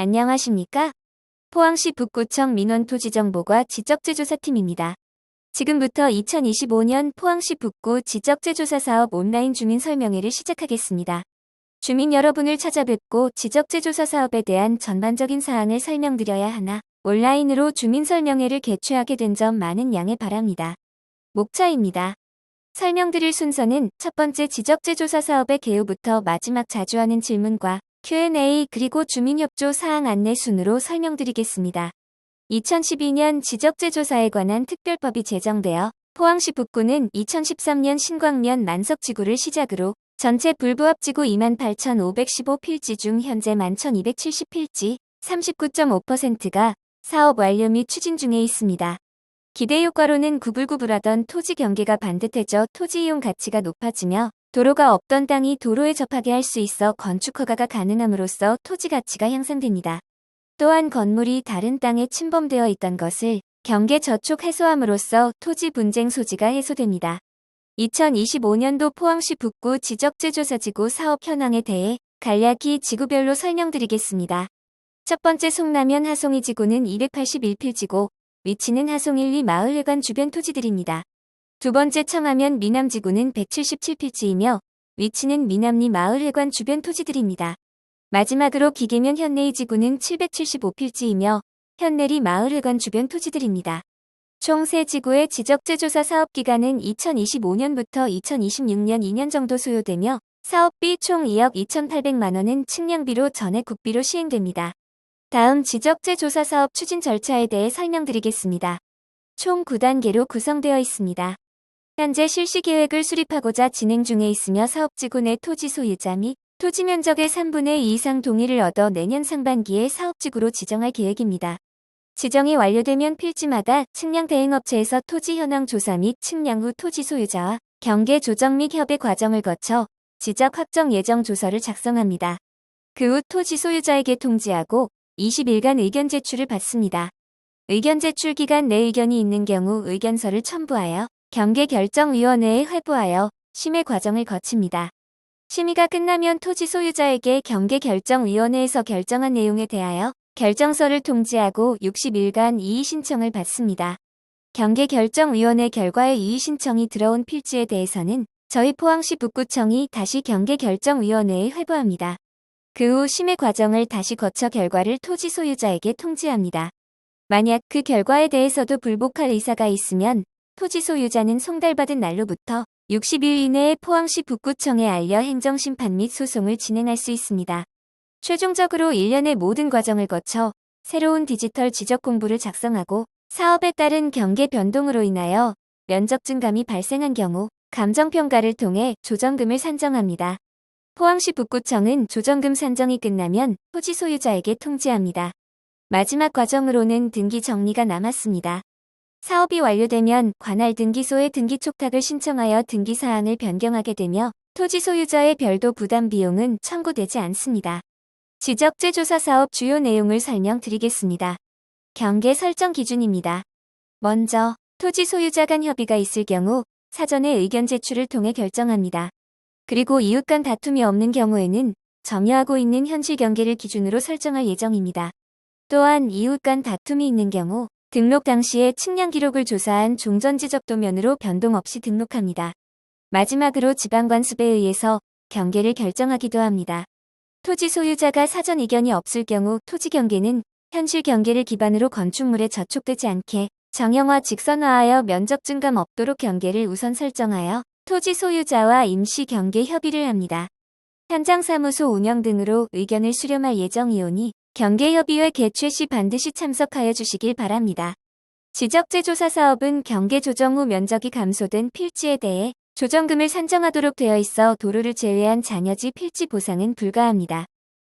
안녕하십니까? 포항시 북구청 민원토지정보과 지적재조사팀입니다. 지금부터 2025년 포항시 북구 지적재조사사업 온라인 주민설명회를 시작하겠습니다. 주민 여러분을 찾아뵙고 지적재조사 사업에 대한 전반적인 사항을 설명드려야 하나 온라인으로 주민설명회를 개최하게 된 점 많은 양해 바랍니다. 목차입니다. 설명드릴 순서는 첫 번째 지적재조사 사업의 개요부터 마지막 자주 하는 질문과 Q&A 그리고 주민협조 사항 안내 순으로 설명드리겠습니다. 2012년 지적재조사에 관한 특별법이 제정되어 포항시 북구는 2013년 신광면 만석지구를 시작으로 전체 불부합지구 28,515필지 중 현재 11,270필지 39.5%가 사업 완료 및 추진 중에 있습니다. 기대 효과로는 구불구불하던 토지 경계가 반듯해져 토지 이용 가치가 높아지며 도로가 없던 땅이 도로에 접하게 할 수 있어 건축 허가가 가능함으로써 토지 가치가 향상됩니다. 또한 건물이 다른 땅에 침범되어 있던 것을 경계 저촉 해소함으로써 토지 분쟁 소지가 해소됩니다. 2025년도 포항시 북구 지적재조사지구 사업 현황에 대해 간략히 지구별로 설명드리겠습니다. 첫 번째 송라면 하송이 지구는 281필지고 위치는 하송 1, 2 마을회관 주변 토지들입니다. 두 번째 청하면 미남지구는 177필지이며 위치는 미남리 마을회관 주변 토지들입니다. 마지막으로 기계면 현내이 지구는 775필지이며 현내리 마을회관 주변 토지들입니다. 총 3지구의 지적재조사 사업기간은 2025년부터 2026년 2년 정도 소요되며 사업비 총 2억 2,800만원은 측량비로 전액 국비로 시행됩니다. 다음 지적재조사 사업 추진 절차에 대해 설명드리겠습니다. 총 9단계로 구성되어 있습니다. 현재 실시계획을 수립하고자 진행 중에 있으며 사업지구 내 토지 소유자 및 토지 면적의 3분의 2 이상 동의를 얻어 내년 상반기에 사업지구로 지정할 계획입니다. 지정이 완료되면 필지마다 측량 대행업체에서 토지 현황 조사 및 측량 후 토지 소유자와 경계 조정 및 협의 과정을 거쳐 지적 확정 예정 조서를 작성합니다. 그 후 토지 소유자에게 통지하고 20일간 의견 제출을 받습니다. 의견 제출 기간 내 의견이 있는 경우 의견서를 첨부하여 경계결정위원회에 회부하여 심의 과정을 거칩니다. 심의가 끝나면 토지 소유자에게 경계결정위원회에서 결정한 내용에 대하여 결정서를 통지하고 60일간 이의 신청을 받습니다. 경계결정위원회 결과에 이의 신청이 들어온 필지에 대해서는 저희 포항시 북구청이 다시 경계결정위원회에 회부합니다. 그 후 심의 과정을 다시 거쳐 결과를 토지 소유자에게 통지합니다. 만약 그 결과에 대해서도 불복할 의사가 있으면 토지 소유자는 송달받은 날로부터 60일 이내에 포항시 북구청에 알려 행정심판 및 소송을 진행할 수 있습니다. 최종적으로 1년의 모든 과정을 거쳐 새로운 디지털 지적 공부를 작성하고 사업에 따른 경계 변동으로 인하여 면적 증감이 발생한 경우 감정평가를 통해 조정금을 산정합니다. 포항시 북구청은 조정금 산정이 끝나면 토지 소유자에게 통지합니다. 마지막 과정으로는 등기 정리가 남았습니다. 사업이 완료되면 관할 등기소에 등기 촉탁을 신청하여 등기 사항을 변경하게 되며 토지 소유자의 별도 부담 비용은 청구되지 않습니다. 지적재조사 사업 주요 내용을 설명드리겠습니다. 경계 설정 기준입니다. 먼저 토지 소유자 간 협의가 있을 경우 사전에 의견 제출을 통해 결정합니다. 그리고 이웃 간 다툼이 없는 경우에는 점유하고 있는 현실 경계를 기준으로 설정할 예정입니다. 또한 이웃 간 다툼이 있는 경우 등록 당시에 측량 기록을 조사한 종전지적도면으로 변동 없이 등록합니다. 마지막으로 지방관습에 의해서 경계를 결정하기도 합니다. 토지 소유자가 사전 이견이 없을 경우 토지 경계는 현실 경계를 기반으로 건축물에 저촉되지 않게 정형화 직선화하여 면적 증감 없도록 경계를 우선 설정하여 토지 소유자와 임시 경계 협의를 합니다. 현장사무소 운영 등으로 의견을 수렴할 예정이오니 경계협의회 개최 시 반드시 참석하여 주시길 바랍니다. 지적재조사 사업은 경계 조정 후 면적이 감소된 필지에 대해 조정금을 산정하도록 되어 있어 도로를 제외한 잔여지 필지 보상은 불가합니다.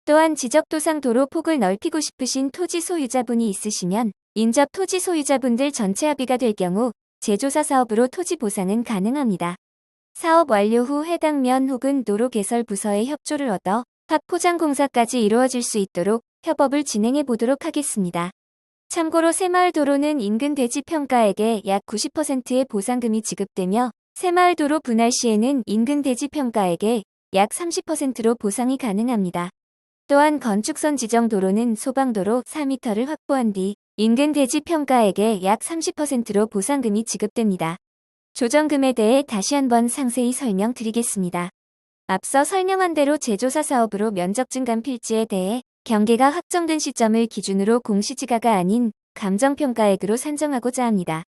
또한 지적도상 도로 폭을 넓히고 싶으신 토지 소유자분이 있으시면 인접 토지 소유자분들 전체 합의가 될 경우 재조사 사업으로 토지 보상은 가능합니다. 사업 완료 후 해당 면 혹은 도로 개설 부서의 협조를 얻어 확포장 공사까지 이루어질 수 있도록 협업을 진행해 보도록 하겠습니다. 참고로 새마을 도로는 인근 대지 평가액의 약 90%의 보상금이 지급되며 새마을 도로 분할 시에는 인근 대지 평가액의 약 30%로 보상이 가능합니다. 또한 건축선 지정 도로는 소방도로 4m를 확보한 뒤 인근 대지 평가액의 약 30%로 보상금이 지급됩니다. 조정금에 대해 다시 한번 상세히 설명드리겠습니다. 앞서 설명한 대로 제조사 사업으로 면적 증감 필지에 대해 경계가 확정된 시점을 기준으로 공시지가가 아닌 감정평가액으로 산정하고자 합니다.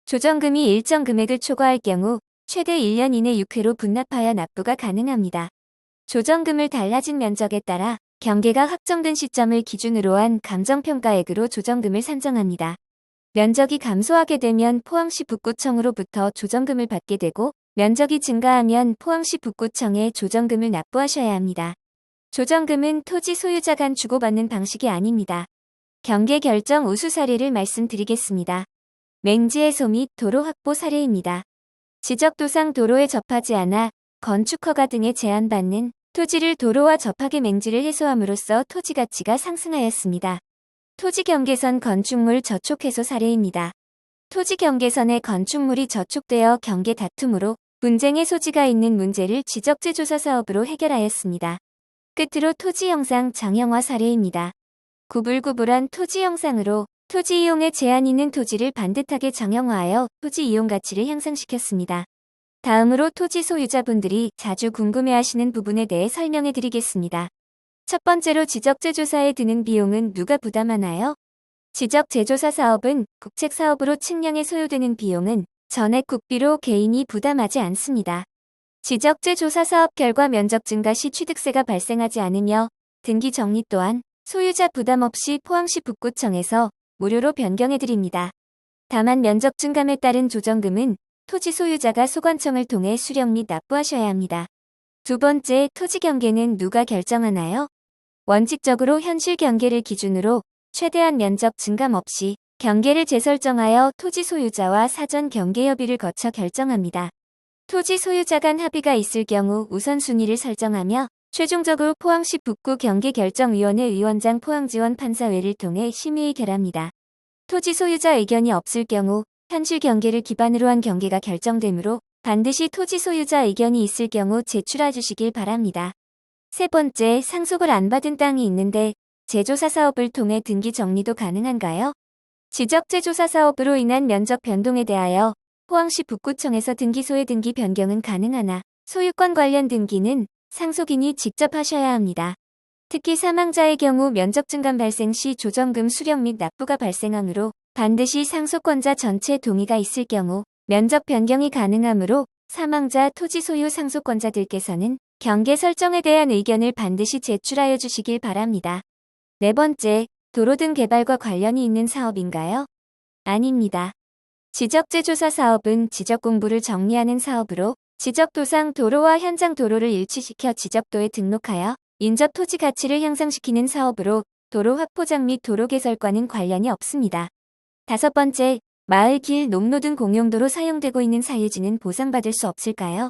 조정금이 일정 금액을 초과할 경우 최대 1년 이내 6회로 분납하여 납부가 가능합니다. 조정금을 달라진 면적에 따라 경계가 확정된 시점을 기준으로 한 감정평가액으로 조정금을 산정합니다. 면적이 감소하게 되면 포항시 북구청으로부터 조정금을 받게 되고 면적이 증가하면 포항시 북구청에 조정금을 납부하셔야 합니다. 조정금은 토지 소유자 간 주고받는 방식이 아닙니다. 경계 결정 우수 사례를 말씀드리겠습니다. 맹지 해소 및 도로 확보 사례입니다. 지적도상 도로에 접하지 않아 건축 허가 등에 제한받는 토지를 도로와 접하게 맹지를 해소함으로써 토지 가치가 상승하였습니다. 토지 경계선 건축물 저촉 해소 사례입니다. 토지 경계선에 건축물이 저촉되어 경계 다툼으로 분쟁의 소지가 있는 문제를 지적재조사 사업으로 해결하였습니다. 끝으로 토지 형상 정형화 사례입니다. 구불구불한 토지 형상으로 토지 이용에 제한 있는 토지를 반듯하게 정형화하여 토지 이용 가치를 향상시켰습니다. 다음으로 토지 소유자분들이 자주 궁금해하시는 부분에 대해 설명해 드리겠습니다. 첫 번째로 지적재조사에 드는 비용은 누가 부담하나요? 지적재조사 사업은 국책사업으로 측량에 소요되는 비용은 전액 국비로 개인이 부담하지 않습니다. 지적재조사 사업 결과 면적 증가 시 취득세가 발생하지 않으며 등기 정리 또한 소유자 부담 없이 포항시 북구청에서 무료로 변경해 드립니다. 다만 면적 증감에 따른 조정금은 토지 소유자가 소관청을 통해 수령 및 납부하셔야 합니다. 두 번째, 토지 경계는 누가 결정하나요? 원칙적으로 현실 경계를 기준으로 최대한 면적 증감 없이 경계를 재설정하여 토지 소유자와 사전 경계 협의를 거쳐 결정합니다. 토지 소유자 간 합의가 있을 경우 우선순위를 설정하며 최종적으로 포항시 북구 경계결정위원회 위원장 포항지원 판사회를 통해 심의의결합니다. 토지 소유자 의견이 없을 경우 현실 경계를 기반으로 한 경계가 결정되므로 반드시 토지 소유자 의견이 있을 경우 제출해 주시길 바랍니다. 세 번째, 상속을 안 받은 땅이 있는데 재조사 사업을 통해 등기 정리도 가능한가요? 지적재조사 사업으로 인한 면적 변동에 대하여 포항시 북구청에서 등기소의 등기 변경은 가능하나 소유권 관련 등기는 상속인이 직접 하셔야 합니다. 특히 사망자의 경우 면적 증감 발생 시 조정금 수령 및 납부가 발생하므로 반드시 상속권자 전체 동의가 있을 경우 면적 변경이 가능하므로 사망자 토지 소유 상속권자들께서는 경계 설정에 대한 의견을 반드시 제출하여 주시길 바랍니다. 네 번째, 도로 등 개발과 관련이 있는 사업인가요? 아닙니다. 지적재조사 사업은 지적공부를 정리하는 사업으로 지적도상 도로와 현장 도로를 일치시켜 지적도에 등록하여 인접 토지 가치를 향상시키는 사업으로 도로 확포장 및 도로 개설과는 관련이 없습니다. 다섯 번째, 마을, 길, 농로 등 공용도로 사용되고 있는 사유지는 보상받을 수 없을까요?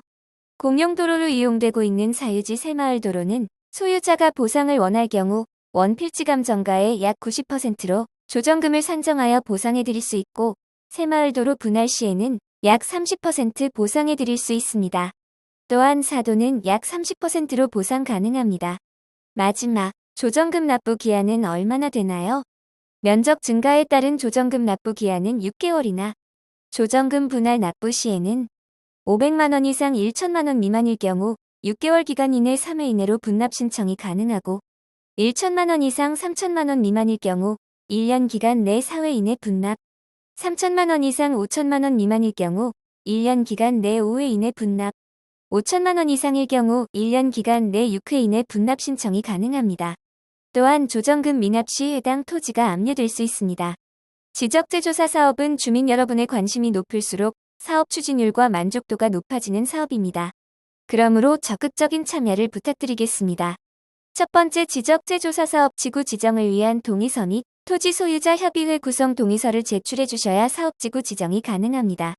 공용도로로 이용되고 있는 사유지 새마을 도로는 소유자가 보상을 원할 경우 원필지감 정가의 약 90%로 조정금을 산정하여 보상해드릴 수 있고 새마을도로 분할 시에는 약 30% 보상해드릴 수 있습니다. 또한 사도는 약 30%로 보상 가능합니다. 마지막, 조정금 납부 기한은 얼마나 되나요? 면적 증가에 따른 조정금 납부 기한은 6개월이나 조정금 분할 납부 시에는 500만원 이상 1천만원 미만일 경우 6개월 기간 이내 3회 이내로 분납 신청이 가능하고 1천만원 이상 3천만원 미만일 경우 1년 기간 내 4회 이내 분납, 3천만원 이상 5천만원 미만일 경우 1년 기간 내 5회 이내 분납, 5천만원 이상일 경우 1년 기간 내 6회 이내 분납 신청이 가능합니다. 또한 조정금 미납 시 해당 토지가 압류될 수 있습니다. 지적재조사 사업은 주민 여러분의 관심이 높을수록 사업 추진율과 만족도가 높아지는 사업입니다. 그러므로 적극적인 참여를 부탁드리겠습니다. 첫 번째, 지적재조사 사업 지구 지정을 위한 동의서 및 토지 소유자 협의회 구성 동의서를 제출해 주셔야 사업지구 지정이 가능합니다.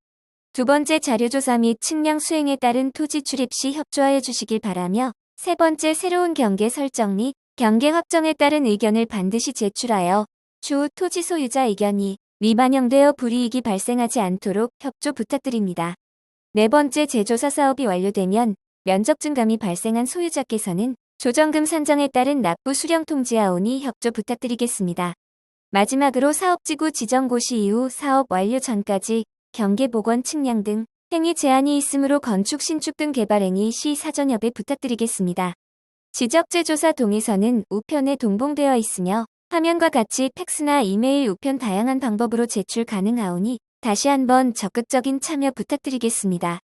두 번째, 자료조사 및 측량 수행에 따른 토지 출입 시 협조하여 주시길 바라며 세 번째, 새로운 경계 설정 및 경계 확정에 따른 의견을 반드시 제출하여 추후 토지 소유자 의견이 미반영되어 불이익이 발생하지 않도록 협조 부탁드립니다. 네 번째, 재조사 사업이 완료되면 면적 증감이 발생한 소유자께서는 조정금 산정에 따른 납부 수령 통지하오니 협조 부탁드리겠습니다. 마지막으로 사업지구 지정 고시 이후 사업 완료 전까지 경계 복원 측량 등 행위 제한이 있으므로 건축 신축 등 개발 행위 시 사전 협의 부탁드리겠습니다. 지적재조사 동의서는 우편에 동봉되어 있으며 화면과 같이 팩스나 이메일 우편 다양한 방법으로 제출 가능하오니 다시 한번 적극적인 참여 부탁드리겠습니다.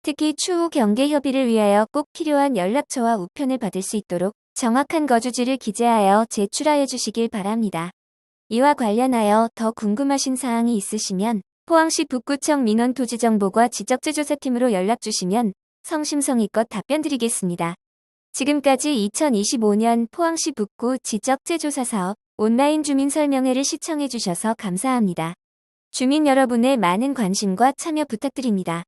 특히 추후 경계 협의를 위하여 꼭 필요한 연락처와 우편을 받을 수 있도록 정확한 거주지를 기재하여 제출하여 주시길 바랍니다. 이와 관련하여 더 궁금하신 사항이 있으시면 포항시 북구청 민원토지정보과 지적재조사팀으로 연락주시면 성심성의껏 답변드리겠습니다. 지금까지 2025년 포항시 북구 지적재조사사업 온라인 주민설명회를 시청해주셔서 감사합니다. 주민 여러분의 많은 관심과 참여 부탁드립니다.